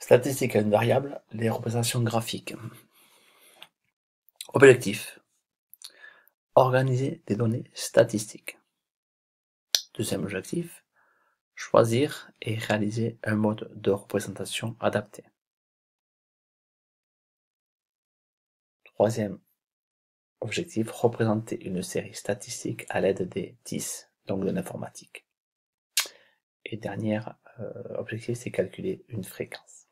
Statistique à une variable, les représentations graphiques. Objectif. Organiser des données statistiques. Deuxième objectif. Choisir et réaliser un mode de représentation adapté. Troisième objectif. Représenter une série statistique à l'aide des 10, donc de l'informatique. Et dernier objectif, c'est calculer une fréquence.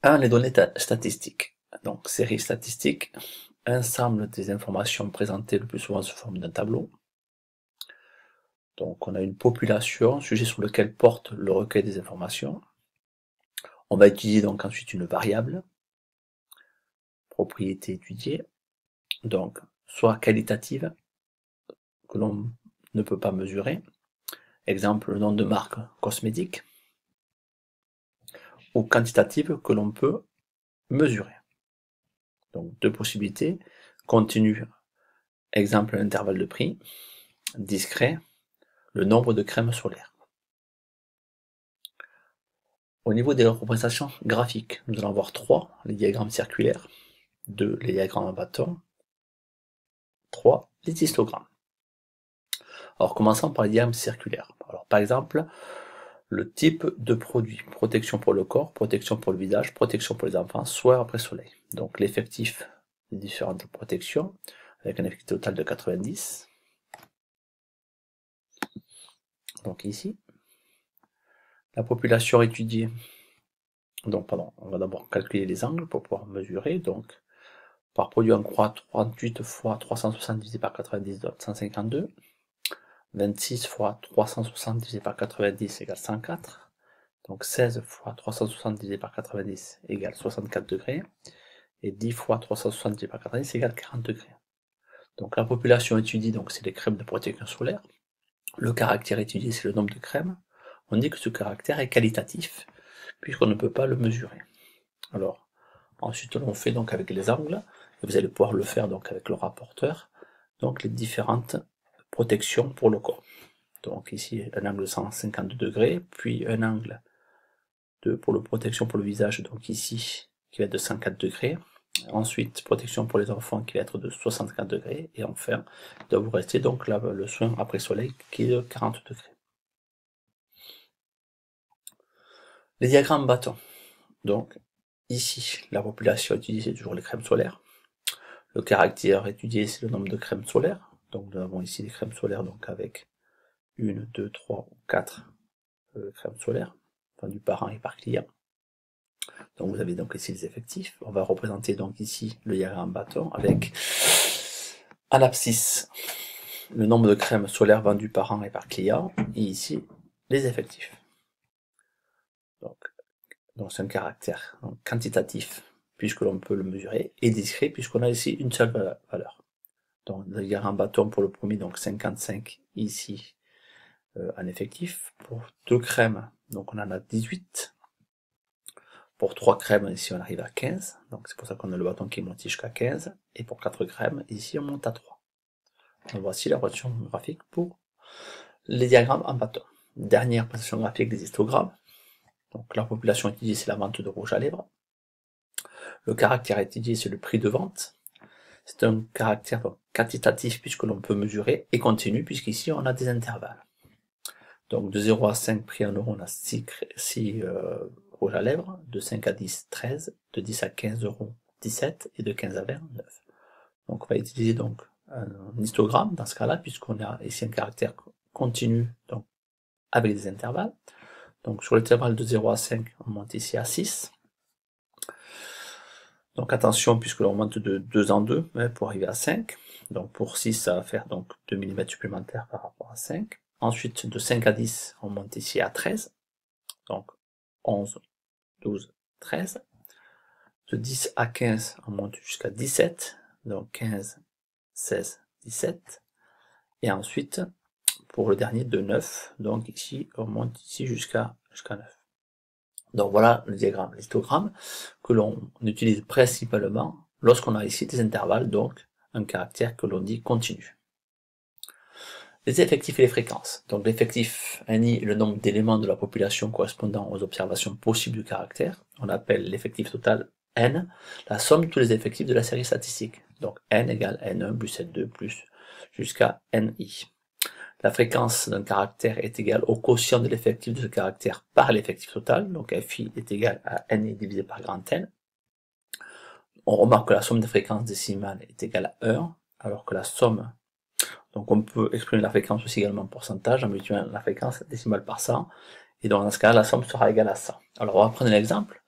1. Les données statistiques. Donc, série statistique, ensemble des informations présentées le plus souvent sous forme d'un tableau. Donc, on a une population, sujet sur lequel porte le recueil des informations. On va étudier donc ensuite une variable, propriété étudiée, donc soit qualitative, que l'on ne peut pas mesurer, exemple le nom de marque cosmétique, ou quantitative que l'on peut mesurer. Donc deux possibilités, continu, exemple l'intervalle de prix, discret, le nombre de crèmes solaires. Au niveau des représentations graphiques, nous allons avoir 3, les diagrammes circulaires, 2, les diagrammes en bâton, 3, les histogrammes. Alors commençons par les diagrammes circulaires. Alors par exemple, le type de produit, protection pour le corps, protection pour le visage, protection pour les enfants, soir après soleil. Donc l'effectif des différentes protections, avec un effectif total de 90. Donc ici, la population étudiée. Donc pardon, on va d'abord calculer les angles pour pouvoir mesurer. Donc par produit en croix, 38 fois 360 divisé par 90 donne 152. 26 fois 360 divisé par 90 égale 104. Donc 16 fois 360 divisé par 90 égale 64 degrés. Et 10 fois 360 divisé par 90 égale 40 degrés. Donc la population étudiée, donc c'est les crèmes de protection solaire. Le caractère étudié, c'est le nombre de crèmes. On dit que ce caractère est qualitatif, puisqu'on ne peut pas le mesurer. Alors, ensuite on fait donc avec les angles, et vous allez pouvoir le faire donc avec le rapporteur, donc les différentes protections pour le corps. Donc ici un angle de 152 degrés, puis un angle pour la protection pour le visage, donc ici qui va être de 104 degrés. Ensuite, protection pour les enfants qui va être de 64 degrés. Et enfin, il doit vous rester donc là, le soin après soleil qui est de 40 degrés. Les diagrammes bâtons. Donc ici, la population étudiée, c'est toujours les crèmes solaires. Le caractère étudié, c'est le nombre de crèmes solaires. Donc nous avons ici les crèmes solaires donc avec 1, 2, 3 ou 4 crèmes solaires, vendues par an et par client. Donc vous avez donc ici les effectifs. On va représenter donc ici le diagramme bâton avec à l'abscisse le nombre de crèmes solaires vendues par an et par client, et ici les effectifs. Donc c'est un caractère quantitatif puisque l'on peut le mesurer, et discret puisqu'on a ici une seule valeur. Donc le diagramme bâton pour le premier, donc 55 ici en effectif. Pour 2 crèmes, donc on en a 18. Pour 3 crèmes, ici on arrive à 15, donc c'est pour ça qu'on a le bâton qui monte jusqu'à 15, et pour 4 crèmes, ici on monte à 3. Donc voici la représentation graphique pour les diagrammes en bâton. Dernière représentation graphique des histogrammes. Donc la population étudiée, c'est la vente de rouge à lèvres. Le caractère étudié, c'est le prix de vente. C'est un caractère quantitatif puisque l'on peut mesurer, et continu puisqu'ici on a des intervalles. Donc de 0 à 5 prix en euros, on a 6 rouge à lèvres, de 5 à 10, 13, de 10 à 15 euros, 17, et de 15 à 20, 9. Donc on va utiliser donc un histogramme dans ce cas-là, puisqu'on a ici un caractère continu, donc avec des intervalles. Donc sur l'intervalle de 0 à 5, on monte ici à 6. Donc attention, puisque l'on monte de 2 en 2 pour arriver à 5. Donc pour 6, ça va faire donc 2 mm supplémentaires par rapport à 5. Ensuite, de 5 à 10, on monte ici à 13. Donc 11, 12, 13. De 10 à 15, on monte jusqu'à 17. Donc 15, 16, 17. Et ensuite, pour le dernier, de 9. Donc ici, on monte ici jusqu'à 9. Donc voilà le diagramme, l'histogramme, que l'on utilise principalement lorsqu'on a ici des intervalles, donc un caractère que l'on dit continu. Les effectifs et les fréquences. Donc l'effectif NI est le nombre d'éléments de la population correspondant aux observations possibles du caractère. On appelle l'effectif total N, la somme de tous les effectifs de la série statistique. Donc N égale N1 plus N2 plus jusqu'à NI. La fréquence d'un caractère est égale au quotient de l'effectif de ce caractère par l'effectif total. Donc FI est égal à NI divisé par grand N. On remarque que la somme des fréquences décimales est égale à 1, alors que la somme, donc on peut exprimer la fréquence aussi également en pourcentage en multipliant la fréquence décimale par 100, et donc dans ce cas la somme sera égale à 100. Alors on va prendre un exemple.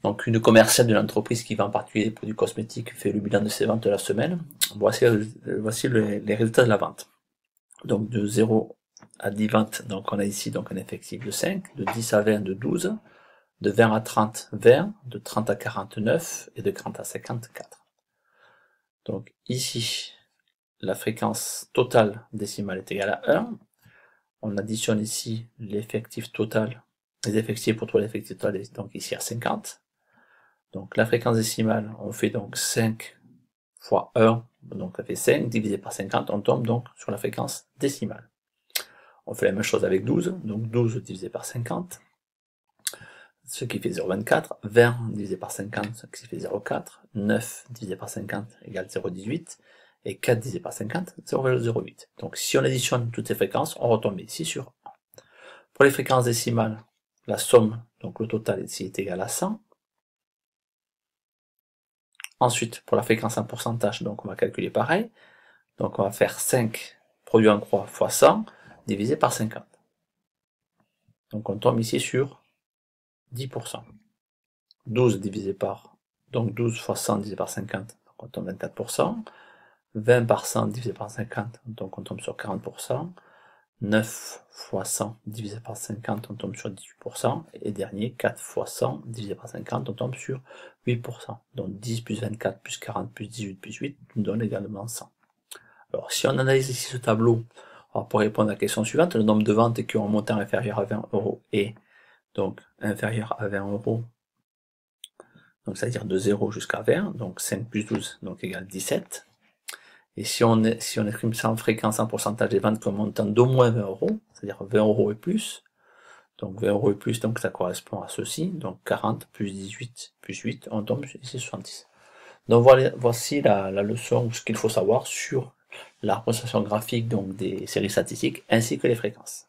Donc une commerciale d'une entreprise qui vend en particulier des produits cosmétiques fait le bilan de ses ventes de la semaine. Voici les résultats de la vente. Donc de 0 à 10 ventes, donc on a ici donc un effectif de 5, de 10 à 20 de 12, de 20 à 30, 20, de 30 à 49 et de 40 à 54. Donc ici, la fréquence totale décimale est égale à 1. On additionne ici l'effectif total, les effectifs pour trouver l'effectif total, donc ici à 50. Donc la fréquence décimale, on fait donc 5 fois 1, donc ça fait 5, divisé par 50, on tombe donc sur la fréquence décimale. On fait la même chose avec 12, donc 12 divisé par 50, ce qui fait 0,24, 20 divisé par 50, ce qui fait 0,4, 9 divisé par 50 égale 0,18, et 4 divisé par 50, 0,08. Donc si on additionne toutes ces fréquences, on retombe ici sur 1. Pour les fréquences décimales, la somme, donc le total ici est égal à 100. Ensuite, pour la fréquence en pourcentage, donc on va calculer pareil. Donc on va faire 5 produit en croix fois 100 divisé par 50. Donc on tombe ici sur 10%. 12 divisé par, donc 12 fois 100 divisé par 50, donc on tombe 24%. 20 par 100 divisé par 50, donc on tombe sur 40%. 9 fois 100 divisé par 50, on tombe sur 18%. Et dernier, 4 fois 100 divisé par 50, on tombe sur 8%. Donc 10 plus 24 plus 40 plus 18 plus 8 nous donne également 100. Alors si on analyse ici ce tableau, pour répondre à la question suivante, le nombre de ventes qui ont un montant inférieur à 20 euros est donc inférieur à 20 euros, donc c'est-à-dire de 0 jusqu'à 20, donc 5 plus 12, donc égale 17. Et si on exprime ça en fréquence, en pourcentage des ventes comme montant d'au moins 20 euros, c'est-à-dire 20 euros et plus, donc 20 euros et plus, donc ça correspond à ceci, donc 40 plus 18 plus 8, on tombe ici 70. Donc voici la leçon, ou ce qu'il faut savoir sur la représentation graphique donc des séries statistiques ainsi que les fréquences.